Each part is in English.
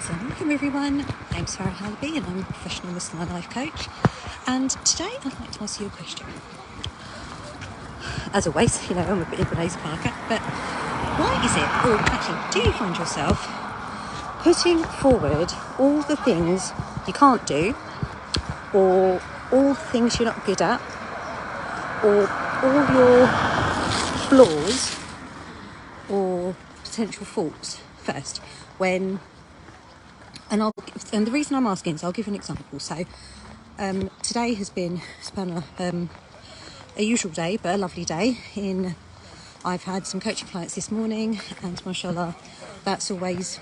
Assalamu alaikum everyone, my name's Farah Halaby and I'm a professional Muslim and life coach, and today I'd like to ask you a question. As always, I'm a bit of a lazy Parker, but why is it, or actually do you find yourself putting forward all the things you can't do, or all the things you're not good at, or all your flaws or potential faults first and the reason I'm asking is I'll give you an example. So today has been a usual day, but a lovely day. I've had some coaching clients this morning, and mashallah, that's always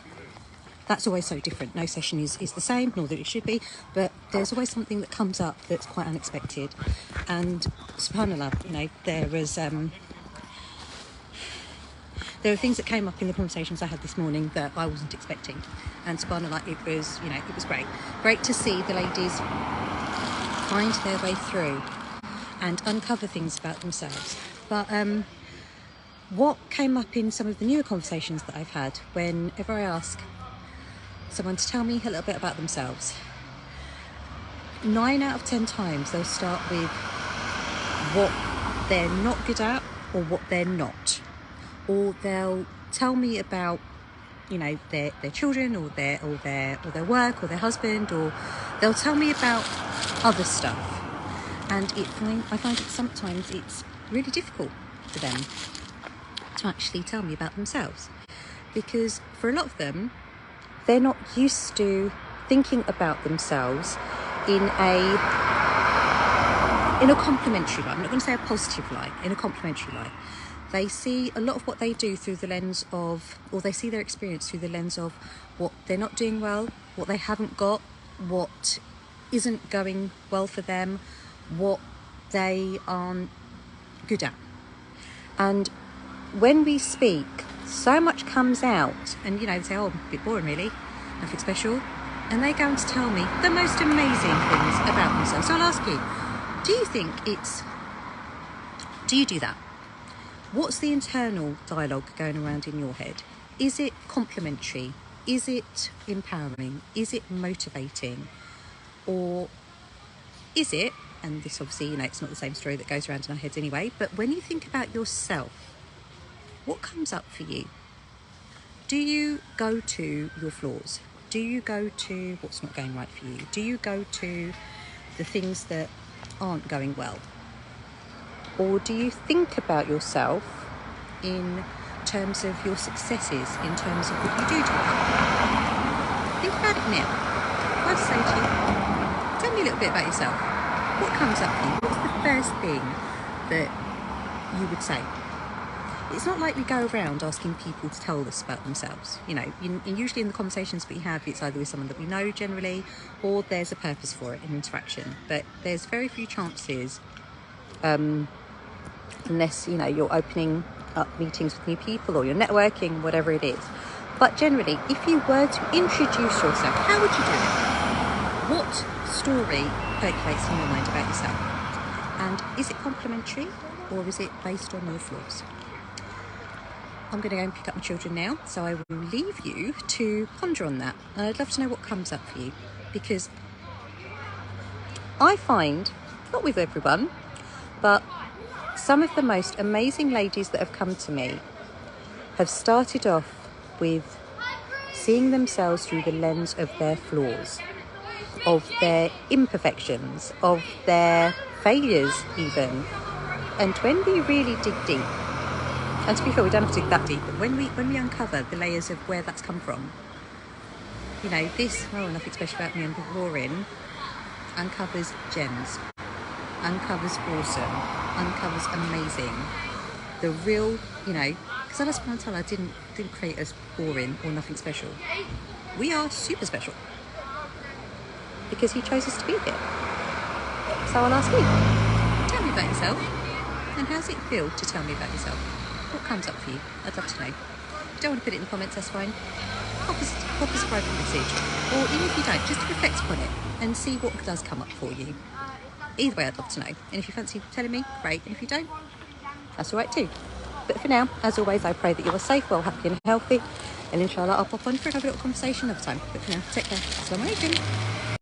so different. No session is the same, nor that it should be, but there's always something that comes up that's quite unexpected. And subhanallah, there were things that came up in the conversations I had this morning that I wasn't expecting, and subhanallah, it was great to see the ladies find their way through and uncover things about themselves. But what came up in some of the newer conversations that I've had, whenever I ask someone to tell me a little bit about themselves, 9 out of 10 times they'll start with what they're not good at or what they're not. Or they'll tell me about, their children or their work or their husband, or they'll tell me about other stuff. And I find it sometimes it's really difficult for them to actually tell me about themselves, because for a lot of them, they're not used to thinking about themselves in a complimentary light. I'm not going to say a positive light, in a complimentary light. They see a lot of what they do through the lens of, or they see their experience through the lens of what they're not doing well, what they haven't got, what isn't going well for them, what they aren't good at. And when we speak, so much comes out, and they say, oh, a bit boring really, nothing special. And they go on to tell me the most amazing things about themselves. So I'll ask you, do you do that? What's the internal dialogue going around in your head? Is it complimentary? Is it empowering? Is it motivating? Or is it, and this obviously, it's not the same story that goes around in our heads anyway, but when you think about yourself, what comes up for you? Do you go to your flaws? Do you go to what's not going right for you? Do you go to the things that aren't going well? Or do you think about yourself in terms of your successes, in terms of what you do well? Think about it now. I'd say to you, tell me a little bit about yourself. What comes up for you? What's the first thing that you would say? It's not like we go around asking people to tell us about themselves. Usually in the conversations we have, it's either with someone that we know generally, or there's a purpose for it, an interaction. But there's very few chances, unless you're opening up meetings with new people or you're networking, whatever it is. But generally, if you were to introduce yourself, how would you do it? What story percolates in your mind about yourself? And is it complimentary, or is it based on your flaws? I'm going to go and pick up my children now, so I will leave you to ponder on that. And I'd love to know what comes up for you, because I find, not with everyone, but some of the most amazing ladies that have come to me have started off with seeing themselves through the lens of their flaws, of their imperfections, of their failures even. And when we really dig deep, and to be fair, we don't have to dig that deep, but when we uncover the layers of where that's come from, this, nothing special about me and boring, uncovers gems, uncovers awesome, uncovers amazing. The real, because Allah subhanahu wa ta'ala didn't create us boring or nothing special. We are super special because He chose us to be here. So I'll ask you, tell me about yourself, and how's it feel to tell me about yourself? What comes up for you? I'd love to know. If you don't want to put it in the comments, that's fine. Pop us a private message, or even if you don't, just reflect upon it and see what does come up for you. Either way, I'd love to know. And if you fancy telling me, great. And if you don't, that's all right too. But for now, as always, I pray that you are safe, well, happy and healthy. And inshallah, I'll pop on for another little conversation another time. But for now, take care. Assalamu alaikum.